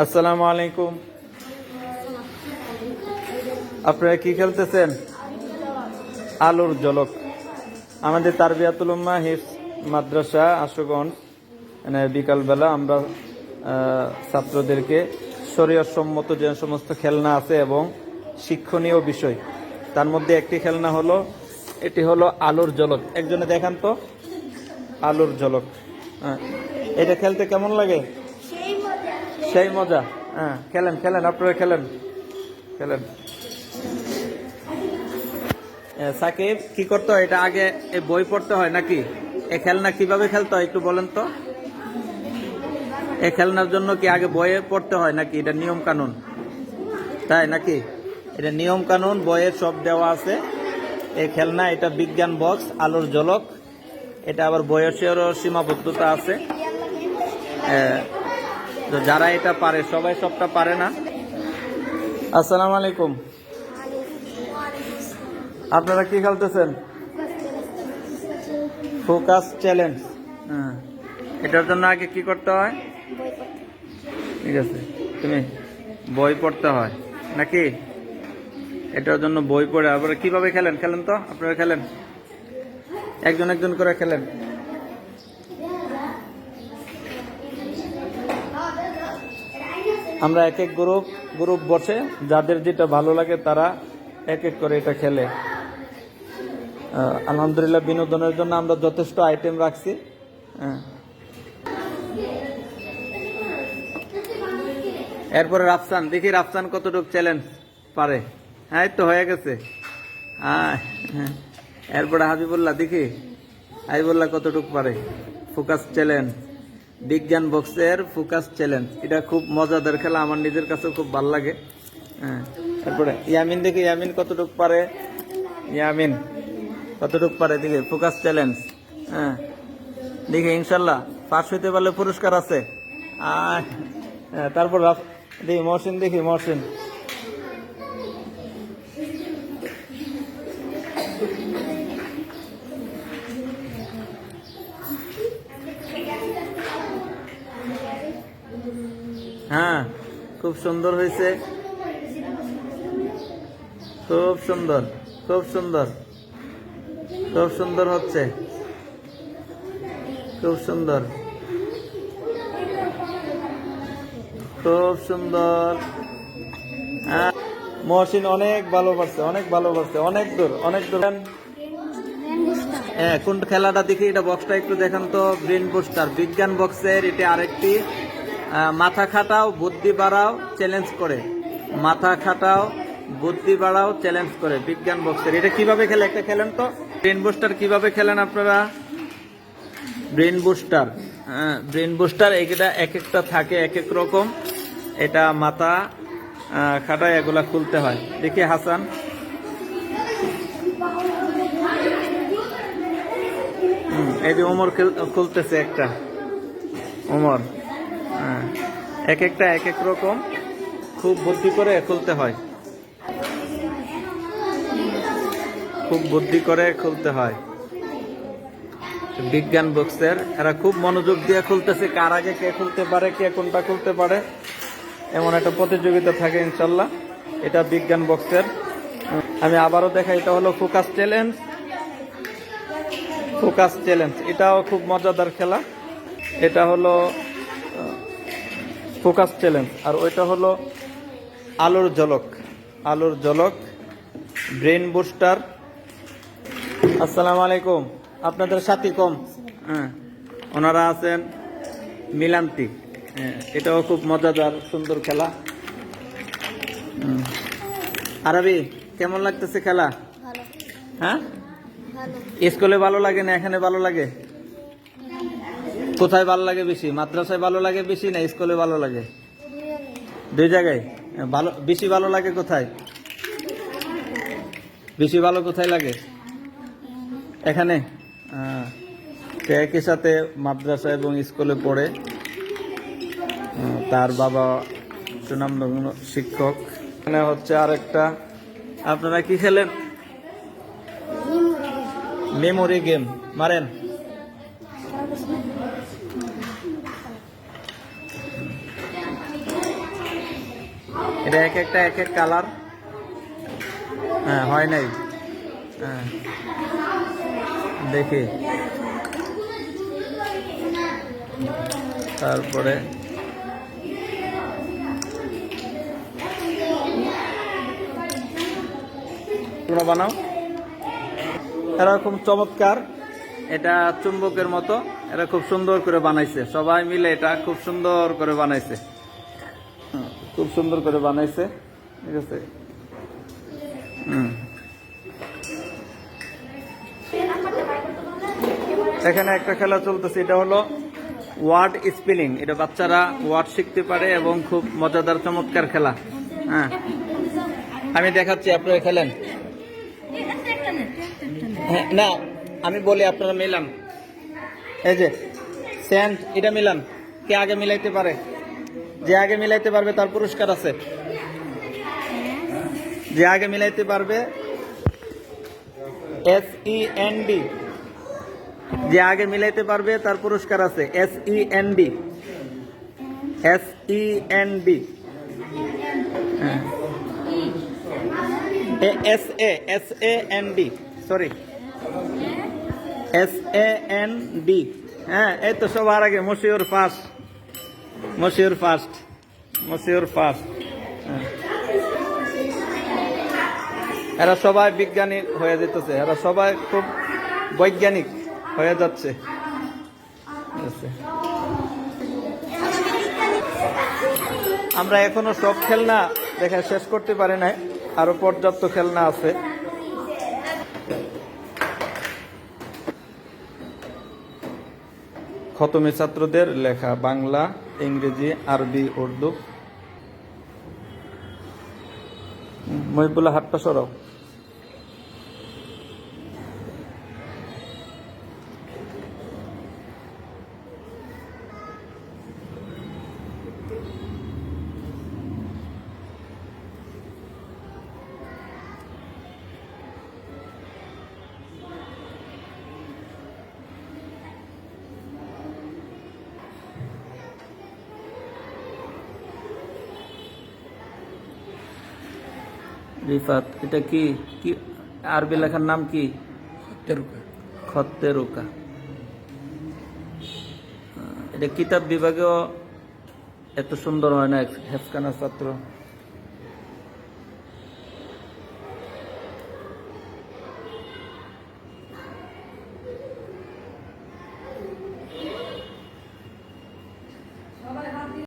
আসসালামু আলাইকুম। আপনারা কি খেলতেছেন? আলোর ঝলক। আমাদের তারবিয়াতুল উম্মাহ হিফজ মাদ্রাসা আশুগঞ্জ, বিকালবেলা আমরা ছাত্রদেরকে শরীয়তসম্মত যে সমস্ত খেলনা আছে এবং শিক্ষণীয় বিষয়, তার মধ্যে একটি খেলনা হলো, এটি হলো আলোর ঝলক। একজনে দেখান তো আলোর ঝলক। এটা খেলতে কেমন লাগে? সেই মজা। খেলেন খেলেন, আপনারা খেলেন খেলেন। সাকিব, কি করতে হয় এটা? আগে বই পড়তে হয় নাকি? এই খেলনা কিভাবে খেলতে হয় একটু বলেন তো। এই খেলনার জন্য কি আগে বইয়ে পড়তে হয় নাকি? এটা নিয়ম কানুন, তাই নাকি? এটা নিয়ম কানুন বইয়ের সব দেওয়া আছে। এই খেলনা, এটা বিজ্ঞান বক্স আলোর ঝলক। এটা আবার বয়সেরও সীমাবদ্ধতা আছে। যারা এটা পারে, সবাই সবটা পারে না। আসসালামু আলাইকুম। আপনারা কি খেলতেছেন? Focus challenge. এটার জন্য আগে কি করতে হয়? ঠিক আছে, তুমি বই পড়তে হয় নাকি? এটার জন্য বই পড়ে আবার কিভাবে খেলেন? খেলেন তো, আপনারা খেলেন, একজন একজন করে খেলেন। আমরা এক এক গ্রুপ বসে, যাদের যেটা ভালো লাগে তারা এক এক করে এটা খেলে। আলহামদুলিল্লাহ, বিনোদনের জন্য আমরা যথেষ্ট আইটেম রাখছি। এরপরে রাফসান, দেখি রাফসান কতটুকু চ্যালেঞ্জ পারে। হ্যাঁ, তো হয়ে গেছে। এরপরে হাবিবুল্লাহ, দেখি হাবিবুল্লাহ কতটুকু পারে। ফোকাস চ্যালেঞ্জ, বিজ্ঞান বক্সের ফোকাস চ্যালেঞ্জ। এটা খুব মজাদার খেলা, আমার নিজের কাছে খুব ভালো লাগে। তারপরে ইয়ামিন, দেখি ইয়ামিন কতটুকু পারে। ইয়ামিন কতটুকু পারে দেখি, ফোকাস চ্যালেঞ্জ। দেখি ইনশাল্লাহ পাস হইতে পারলে পুরস্কার আছে। তারপর দেখি মহসিন, দেখি মহসিন। হ্যাঁ, খুব সুন্দর হয়েছে, খুব সুন্দর, খুব সুন্দর, খুব সুন্দর হচ্ছে, খুব সুন্দর, খুব সুন্দর। মহসিন অনেক ভালো পারছে, অনেক ভালো পারছে, অনেক দূর, অনেক দূর। কোন খেলাটা দেখি, এটা বক্সটা একটু দেখান তো। ব্রেন বুস্টার, বিজ্ঞান বক্সের এটা আরেকটি। মাথা খাটাও বুদ্ধি বাড়াও চ্যালেঞ্জ করে, মাথা খাটাও বুদ্ধি বাড়াও চ্যালেঞ্জ করে, বিজ্ঞান বক্সের। এটা কিভাবে খেলে একটা খেলেন তো। ব্রেন বুস্টার কিভাবে খেলেন আপনারা? ব্রেন বুস্টার, ব্রেন বুস্টার, এটা এক একটা থাকে এক এক রকম। এটা মাথা খাটায় এগুলা খুলতে হয়। দেখি হাসান, এই যে ওমর খুলতেছে একটা, ওমর। এক একটা এক এক রকম, খুব বুদ্ধি করে খুলতে হয়, খুব বুদ্ধি করে খুলতে হয় বিজ্ঞান বক্সের। এরা খুব মনোযোগ দিয়ে খুলতেছে, কার আগে কে খুলতে পারে, কে কোনটা খুলতে পারে, এমন একটা প্রতিযোগিতা থাকে ইনশাল্লাহ। এটা বিজ্ঞান বক্সের। আমি আবারও দেখাই, এটা হলো ফোকাস চ্যালেঞ্জ, ফোকাস চ্যালেঞ্জ। এটাও খুব মজাদার খেলা। এটা হলো ফোকাস চ্যালেঞ্জ, আর ওইটা হলো আলোর ঝলক, আলোর ঝলক, ব্রেন বুস্টার। আসসালামু আলাইকুম। আপনাদের সাথী কম, ওনারা আছেন মিলান্তি। এটাও খুব মজাদার সুন্দর খেলা। আরবি, কেমন লাগতেছে খেলা? হ্যাঁ, স্কুলে ভালো লাগে না এখানে ভালো লাগে? কোথায় ভালো লাগে বেশি? মাদ্রাসায় ভালো লাগে বেশি না স্কুলে ভালো লাগে? দুই জায়গায় ভালো। বেশি ভালো লাগে কোথায়? বেশি ভালো কোথায় লাগে? এখানে। একই সাথে মাদ্রাসা এবং স্কুলে পড়ে। তার বাবা সুনামধন্য শিক্ষক। এখানে হচ্ছে আরেকটা, আপনারা কি খেলেন? Memory game. মারেন। এটা এক একটা এক এক কালার। হ্যাঁ, হয় নাই। হ্যাঁ, দেখি তারপরে তোমরা বানাও। এরকম চমৎকার, এটা চুম্বকের মতো, এরা খুব সুন্দর করে বানাইছে, সবাই মিলে এটা খুব সুন্দর করে বানাইছে, খুব সুন্দর করে বানাইছে। ঠিক আছে। এখানে একটা খেলা চলতেছে, এটা হলো ওয়ার্ড স্পেলিং। এটা বাচ্চারা ওয়ার্ড শিখতে পারে এবং খুব মজাদার চমৎকার খেলা। হ্যাঁ, আমি দেখাচ্ছি, আপনারা খেলেন। হ্যাঁ, না আমি বলি, আপনারা মিলান। এই যে স্যান্ড, এটা মিলান। কে আগে মিলাইতে পারে, যে আগে মিলাইতে পারবে তার পুরস্কার আছে। যে আগে মিলাইতে পারবে, SEND, যে আগে মিলাইতে পারবে তার পুরস্কার আছে। SEND, SEND, SAND, sorry, SAND। হ্যাঁ, এই তো সবার আগে Moshiur first, Moshiur first, Moshiur first. এরা সবাই বিজ্ঞানী হয়ে যেতেছে, এরা সবাই খুব বৈজ্ঞানিক হয়ে যাচ্ছে। আমরা এখনো সব খেলনা দেখা শেষ করতে পারি নাই, আরো পর্যাপ্ত খেলনা আছে। খতমে ছাত্রদের লেখা বাংলা, ইংরেজি, আরবি, উর্দু। মহিবুল্লাহ হাতটা সরাও। রিফাত, এটা কি কি আরবি লেখার নাম কি? খত্তে রুকা। এটা কিতাব বিভাগেও এত সুন্দর হয় না, হেফখানা ছাত্র।